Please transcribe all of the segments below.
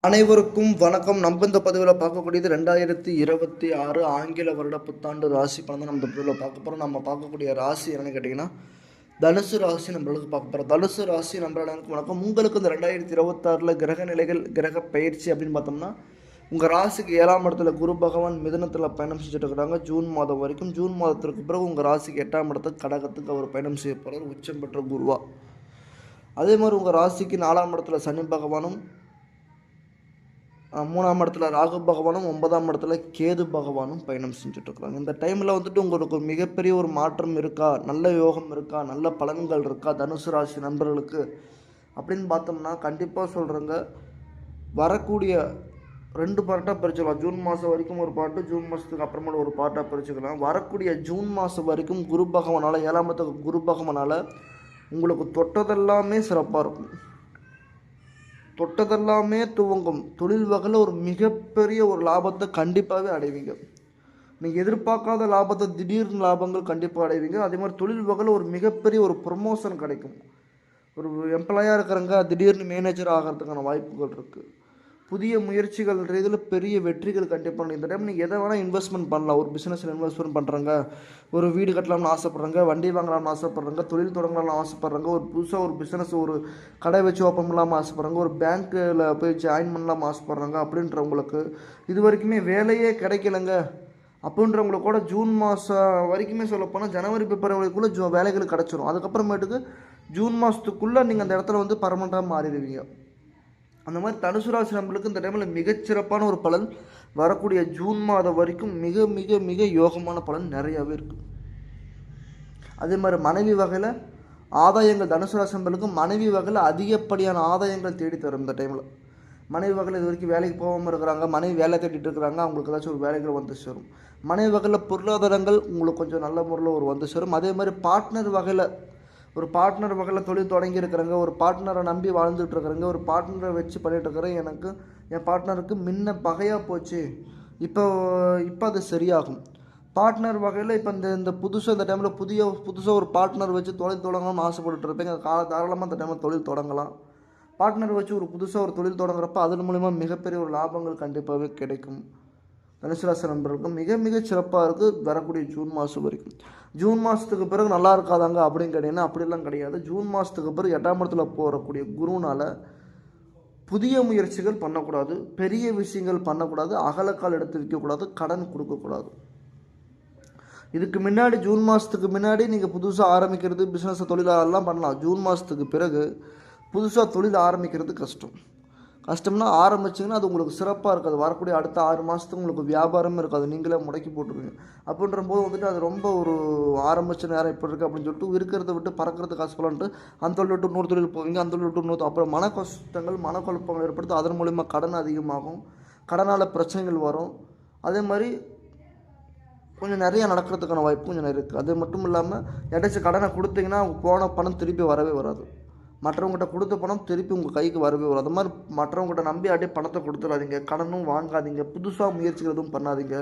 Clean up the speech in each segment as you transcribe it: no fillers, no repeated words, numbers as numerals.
அனைவருக்கும் வணக்கம். நம்ம இந்த பதிவில் பார்க்கக்கூடியது 2026 ஆங்கில வருட புத்தாண்டு ராசி பலன் தான் நம்ம இந்த பதிவில் பார்க்க போகிறோம். நம்ம பார்க்கக்கூடிய ராசி என்னன்னு கேட்டிங்கன்னா தனுசு ராசி நம்மளுக்கு பார்க்க போகிறோம். தனுசு ராசி நம்மளுக்கு வணக்கம். உங்களுக்கு இந்த 2026 கிரக நிலைகள் கிரக பயிற்சி அப்படின்னு பார்த்தோம்னா உங்கள் ராசிக்கு 7ஆம் இடத்துல குரு பகவான் மிதுனத்தில் பயணம் செஞ்சுட்டு இருக்கிறாங்க ஜூன் மாதம் வரைக்கும். ஜூன் மாதத்திற்கு பிறகு உங்கள் ராசிக்கு 8ஆம் இடத்துக்கு கடகத்துக்கு அவர் பயணம் செய்ய போகிறார் உச்சம் பெற்ற குருவா. அதே மாதிரி உங்கள் ராசிக்கு 4ஆம் இடத்துல சனி பகவானும் 3ஆம் இடத்துல ராகு பகவானும் 9ஆம் இடத்துல கேது பகவானும் பயணம் செஞ்சுட்ருக்குறாங்க. இந்த டைமில் உங்களுக்கு மிகப்பெரிய ஒரு மாற்றம் இருக்கா, நல்ல யோகம் இருக்கா, நல்ல பலன்கள் இருக்கா தனுசு ராசி நண்பர்களுக்கு அப்படின்னு பார்த்தோம்னா கண்டிப்பாக சொல்கிறேங்க. வரக்கூடிய 2 பார்ட்டாக பிரிச்சுக்கலாம். ஜூன் மாதம் வரைக்கும் ஒரு பாட்டு, ஜூன் மாதத்துக்கு அப்புறமேல ஒரு பார்ட்டாக பிரிச்சுக்கலாம். வரக்கூடிய ஜூன் மாதம் வரைக்கும் குரு பகவானால் 7ஆம் இடத்துக்கு குரு பகவானால் உங்களுக்கு தொட்டதெல்லாமே சிறப்பாக இருக்கும். தொட்டதெல்லாமே துவங்கும். தொழில் வகையில் ஒரு மிகப்பெரிய ஒரு லாபத்தை கண்டிப்பாகவே அடைவீங்க. நீங்கள் எதிர்பார்க்காத லாபத்தை திடீர்னு லாபங்கள் கண்டிப்பாக அடைவீங்க. அதே மாதிரி தொழில் வகையில் ஒரு மிகப்பெரிய ஒரு ப்ரொமோஷன் கிடைக்கும். ஒரு எம்ப்ளாயாக இருக்கிறவங்க திடீர்னு மேனேஜர் ஆகிறதுக்கான வாய்ப்புகள் இருக்குது. புதிய முயற்சிகள் இதில் பெரிய வெற்றிகள் கண்டிப்பாக இந்த டைம் நீங்கள் எதை வேணால் இன்வெஸ்ட்மெண்ட் பண்ணலாம். ஒரு பிஸ்னஸில் இன்வெஸ்ட்மெண்ட் பண்ணுறாங்க, ஒரு வீடு கட்டலாம்னு ஆசைப்பட்றாங்க, வண்டி வாங்கலாம்னு ஆசைப்பட்றாங்க, தொழில் தொடங்கலாம்னு ஆசைப்பட்றாங்க, ஒரு புதுசாக ஒரு பிஸ்னஸ் ஒரு கடை வச்சு ஓப்பன் பண்ணலாமல் ஆசைப்பட்றாங்க, ஒரு பேங்க்கில் போய் ஜாயின் பண்ணலாமல் ஆசைப்பட்றாங்க. அப்படின்றவங்களுக்கு இது வரைக்குமே வேலையே கிடைக்கலங்க அப்படின்றவங்களுக்கு கூட ஜூன் மாதம் வரைக்குமே சொல்லப்போனால் ஜனவரி பிப்ரவரிக்குள்ளே வேலைகள் கிடச்சிரும். அதுக்கப்புறமேட்டுக்கு ஜூன் மாதத்துக்குள்ளே நீங்கள் அந்த இடத்துல பர்மனெண்ட்டாக மாறிடுவீங்க. அந்த மாதிரி தனுசு ராசி நம்மளுக்கு இந்த டைமில் மிகச்சிறப்பான ஒரு பலன் வரக்கூடிய ஜூன் மாதம் வரைக்கும் மிக மிக மிக யோகமான பலன் நிறையாவே இருக்குது. அதே மாதிரி மனைவி வகையில் ஆதாயங்கள் தனுசு ராசி நம்மளுக்கு மனைவி வகையில் அதிகப்படியான ஆதாயங்கள் தேடி தரும். இந்த டைமில் மனைவி வகையில் இது வரைக்கும் வேலைக்கு போகாமல் இருக்கிறாங்க, மனைவி வேலை தேடிட்டு இருக்கிறாங்க, அவங்களுக்கு ஏதாச்சும் ஒரு வேலைகள் வந்து சேரும். மனைவி வகையில் பொருளாதாரங்கள் உங்களுக்கு கொஞ்சம் நல்ல முறையில் ஒரு வந்து சேரும். அதே மாதிரி பார்ட்னர் வகையில் ஒரு பார்ட்னர் வகையில் தொழில் தொடங்கி இருக்கிறாங்க, ஒரு பார்ட்னரை நம்பி வாழ்ந்துட்டு இருக்கிறாங்க, ஒரு பார்ட்னரை வச்சு பண்ணிகிட்டு இருக்கிறேன், எனக்கு என் பார்ட்னருக்கு முன்ன பகையாக போச்சு, இப்போ அது சரியாகும். பார்ட்னர் வகையில் இப்போ இந்த புதுசாக இந்த டைமில் புதுசாக ஒரு பார்ட்னர் வச்சு தொழில் தொடங்கணும்னு ஆசைப்பட்டுட்டு இருப்பீங்க. தாராளமாக இந்த டைமில் தொழில் தொடங்கலாம். பார்ட்னர் வச்சு புதுசாக ஒரு தொழில் தொடங்குறப்ப அதன் மூலிமா மிகப்பெரிய ஒரு லாபங்கள் கண்டிப்பாகவே கிடைக்கும். தனுசு ராசி நண்பர்களுக்கும் மிக மிக சிறப்பாக இருக்குது வரக்கூடிய ஜூன் மாதம் வரைக்கும். ஜூன் மாதத்துக்கு பிறகு நல்லா இருக்காதாங்க அப்படின்னு கேட்டிங்கன்னா அப்படிலாம் கிடையாது. ஜூன் மாதத்துக்கு பிறகு 8ஆம் இடத்துல போகக்கூடிய குருனால் புதிய முயற்சிகள் பண்ணக்கூடாது, பெரிய விஷயங்கள் பண்ணக்கூடாது, அகலக்கால் எடுத்து வைக்கக்கூடாது, கடன் கொடுக்கக்கூடாது. இதுக்கு முன்னாடி ஜூன் மாதத்துக்கு முன்னாடி நீங்கள் புதுசாக ஆரம்பிக்கிறது பிஸ்னஸ் தொழிலெல்லாம் பண்ணலாம். ஜூன் மாதத்துக்கு பிறகு புதுசாக தொழில் ஆரம்பிக்கிறது கஷ்டம்னா ஆரம்பிச்சிங்கன்னா அது உங்களுக்கு சிறப்பாக இருக்காது. வரக்கூடிய அடுத்த 6 மாதத்துக்கு உங்களுக்கு வியாபாரமே இருக்காது, நீங்களே முடக்கி போட்டுருவீங்க. அப்படின்ற போது அது ரொம்ப ஒரு ஆரம்பித்த நேரம் இப்போ இருக்குது அப்படின்னு சொல்லிட்டு இருக்கிறத விட்டு பறக்கிறதுக்கு ஆசைப்படலான்ட்டு அந்த தொழில் விட்டு இன்னொரு தொழில் போவீங்க, அந்த தொழில் விட்டு இன்னொரு அப்புறம் மன கஷ்டங்கள் மனக்குழப்பங்கள் ஏற்படுத்தி அதன் மூலிமா கடன் அதிகமாகும், கடனால் பிரச்சனைகள் வரும். அதே மாதிரி கொஞ்சம் நிறையா நடக்கிறதுக்கான வாய்ப்பு கொஞ்சம் இருக்குது. அது மட்டும் இல்லாமல் எதாச்சும் கடனை கொடுத்தீங்கன்னா அவங்க போன பணம் திருப்பி வரவே வராது. மற்றவங்ககிட்ட கொடுத்த பணம் திருப்பி உங்கள் கைக்கு வரவே வரும். அது மாதிரி மற்றவங்ககிட்ட நம்பி அப்படியே பணத்தை கொடுத்துடாதீங்க, கடனும் வாங்காதீங்க, புதுசாக முயற்சிகள் எதுவும் பண்ணாதீங்க.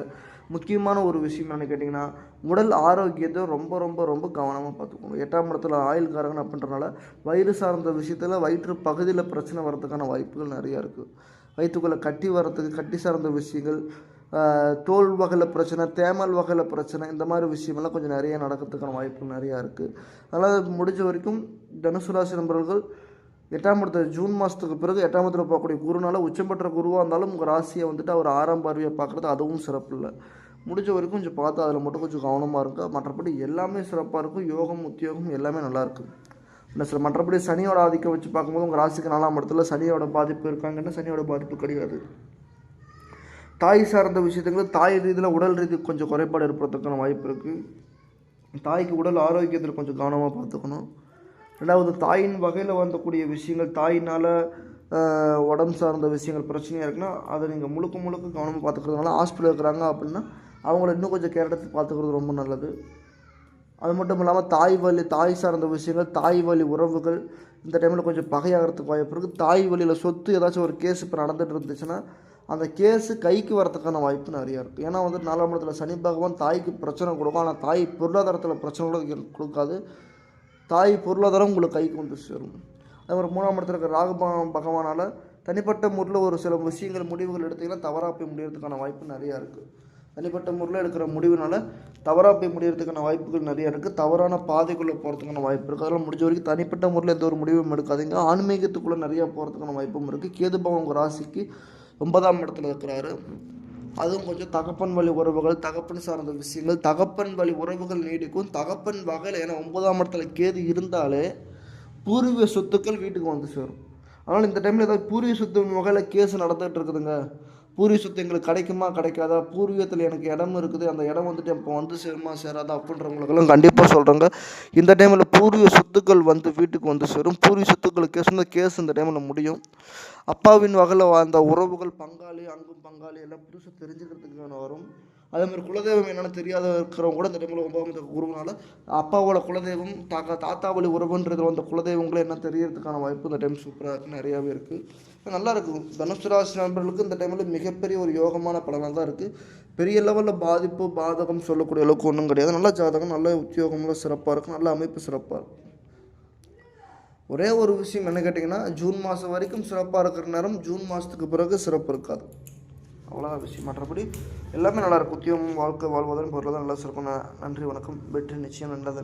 முக்கியமான ஒரு விஷயம் என்னென்னு கேட்டிங்கன்னா உடல் ஆரோக்கியத்தை ரொம்ப ரொம்ப ரொம்ப கவனமாக பார்த்துக்கணும். 8ஆம் இடத்துல ஆயுள்காரகன் அப்படின்றனால வயிறு சார்ந்த விஷயத்தில் வயிற்று பகுதியில் பிரச்சனை வர்றதுக்கான வாய்ப்புகள் நிறையா இருக்குது. வயிற்றுக்குள்ளே கட்டி வர்றதுக்கு கட்டி சார்ந்த விஷயங்கள், தோல் வகையில் பிரச்சனை, தேமல் வகையில் பிரச்சனை, இந்த மாதிரி விஷயமெல்லாம் கொஞ்சம் நிறையா நடக்கிறதுக்கான வாய்ப்பு நிறையா இருக்குது. அதனால் முடிஞ்ச வரைக்கும் தனுசு ராசி நண்பர்கள் 8ஆம் இடத்துல ஜூன் மாதத்துக்கு பிறகு 8ஆம் இடத்துல பார்க்கக்கூடிய குருனால உச்சம் பெற்ற குருவாக இருந்தாலும் உங்கள் ராசியை அவர் 6ஆம் பார்வையை பார்க்குறது அதுவும் சிறப்பு இல்லை. முடிஞ்ச வரைக்கும் கொஞ்சம் பார்த்து அதில் மட்டும் கொஞ்சம் கவனமாக இருக்கும். மற்றபடி எல்லாமே சிறப்பாக இருக்கும். யோகம் உத்தியோகம் எல்லாமே நல்லாயிருக்கும். என்ன சார், மற்றபடி சனியோட ஆதிக்கம் வச்சு பார்க்கும்போது உங்கள் ராசிக்கு 4ஆம் இடத்துல சனியோட பாதிப்பு இருக்காங்கன்னா சனியோட பாதிப்பு கிடையாது. தாய் சார்ந்த விஷயத்துக்கு தாய் ரீதியில் உடல் ரீதி கொஞ்சம் குறைபாடு ஏற்படுறதுக்கான வாய்ப்பு இருக்குது. தாய்க்கு உடல் ஆரோக்கியத்தில் கொஞ்சம் கவனமாக பார்த்துக்கணும். ரெண்டாவது தாயின் வகையில் வந்தக்கூடிய விஷயங்கள், தாயினால் உடம்பு சார்ந்த விஷயங்கள் பிரச்சனையாக இருக்குன்னா அதை நீங்கள் முழுக்க கவனமாக பார்த்துக்கிறதுனால ஹாஸ்பிட்டல் இருக்கிறாங்க அப்படின்னா அவங்கள இன்னும் கொஞ்சம் கேர் எடுத்து பார்த்துக்கிறது ரொம்ப நல்லது. அது மட்டும் இல்லாமல் தாய் சார்ந்த விஷயங்கள், தாய் வழி உறவுகள் இந்த டைமில் கொஞ்சம் பகையாகிறதுக்கு வாய்ப்பு இருக்குது. தாய் வழியில் சொத்து ஏதாச்சும் ஒரு கேஸ் இப்போ நடந்துகிட்டு இருந்துச்சுன்னா அந்த கேஸு கைக்கு வரத்துக்கான வாய்ப்பு நிறையா இருக்குது. ஏன்னா 4ஆம் இடத்துல சனி பகவான் தாய்க்கு பிரச்சனை கொடுக்கும், ஆனால் தாய் பொருளாதாரத்தில் பிரச்சனை கொடுக்காது. தாய் பொருளாதாரம் உங்களுக்கு கைக்கு சேரும். அதே மாதிரி 3ஆம் இடத்துல இருக்கிற ராகு பகவானால் தனிப்பட்ட முறையில் ஒரு சில விஷயங்கள் முடிவுகள் எடுத்திங்கன்னா தவறாக போய் முடியறதுக்கான வாய்ப்பு நிறையா இருக்குது. தனிப்பட்ட முறையில் எடுக்கிற முடிவுனால தவறாக போய் முடியறதுக்கான வாய்ப்புகள் நிறையா இருக்குது. தவறான பாதைக்குள்ளே போகிறதுக்கான வாய்ப்பு இருக்குது. அதெல்லாம் முடிஞ்ச வரைக்கும் தனிப்பட்ட முறையில் எந்த ஒரு முடிவும் எடுக்காதீங்க. ஆன்மீகத்துக்குள்ளே நிறையா போகிறதுக்கான வாய்ப்பும் இருக்குது. கேது பகவான் உங்கள் ராசிக்கு 9ஆம் இடத்துல இருக்கிறாரு. அதுவும் கொஞ்சம் தகப்பன் வழி உறவுகள், தகப்பன் சார்ந்த விஷயங்கள், தகப்பன் வழி உறவுகள் நீடிக்கும். தகப்பன் வகையில், ஏன்னா 9ஆம் இடத்துல கேது இருந்தாலே பூர்வீக சொத்துக்கள் வீட்டுக்கு வந்து சேரும். அதனால் இந்த டைமில் ஏதாவது பூர்வீக சொத்து வகையில் கேஸ் நடந்துகிட்டு இருக்குதுங்க, பூர்வீக சொத்து எங்களுக்கு கிடைக்குமா கிடைக்காதா, பூர்வீகத்தில் எனக்கு இடம் இருக்குது, அந்த இடம் வந்துட்டு இப்போ வந்து சேருமா சேராதா அப்படின்றவங்களுக்கெல்லாம் கண்டிப்பாக சொல்கிறேங்க, இந்த டைமில் பூர்வீக சொத்துக்கள் வந்து வீட்டுக்கு வந்து சேரும். பூர்வீக சொத்துக்கள் கேஸ் இந்த டைமில் முடியும். அப்பாவின் வகையில் அந்த உறவுகள், பங்காளி, அங்கும் பங்காளி எல்லாம் புதுசாக தெரிஞ்சுக்கிறதுக்கு வரும். அதே மாதிரி குலதெய்வம் என்னென்னு தெரியாத இருக்கிறவங்க கூட இந்த டைமில் 9ஆம் குருவனால அப்பாவோட குலதெய்வம், தாத்தா வழி உறவுன்றது அந்த குலதெய்வங்களை என்ன தெரியறதுக்கான வாய்ப்பு இந்த டைம் சூப்பராக இருக்குது, நிறையாவே இருக்குது. நல்லா இருக்கும். தனுசு ராசி நண்பர்களுக்கு இந்த டைமில் மிகப்பெரிய ஒரு யோகமான பலனாக தான் இருக்குது. பெரிய லெவலில் பாதிப்பு பாதகம் சொல்லக்கூடிய அளவுக்கு ஒன்றும் கிடையாது. நல்ல ஜாதகம், நல்ல உத்தியோகம்லாம் சிறப்பாக இருக்கும், நல்ல அமைப்பு சிறப்பாக இருக்கும். ஒரே ஒரு விஷயம் என்ன கேட்டிங்கன்னா, ஜூன் மாதம் வரைக்கும் சிறப்பாக இருக்கிற நேரம், ஜூன் மாதத்துக்கு பிறகு சிறப்பு இருக்காது. அவ்வளோதான் விஷயம். மற்றபடி எல்லாமே நல்லாயிருக்கும். உத்தியோகம், வாழ்க்கை, வாழ்வாதாரம், பொருளாதாரம் நல்லா சிறக்கும். நன்றி, வணக்கம். வெற்றி நிச்சயம் நல்லது.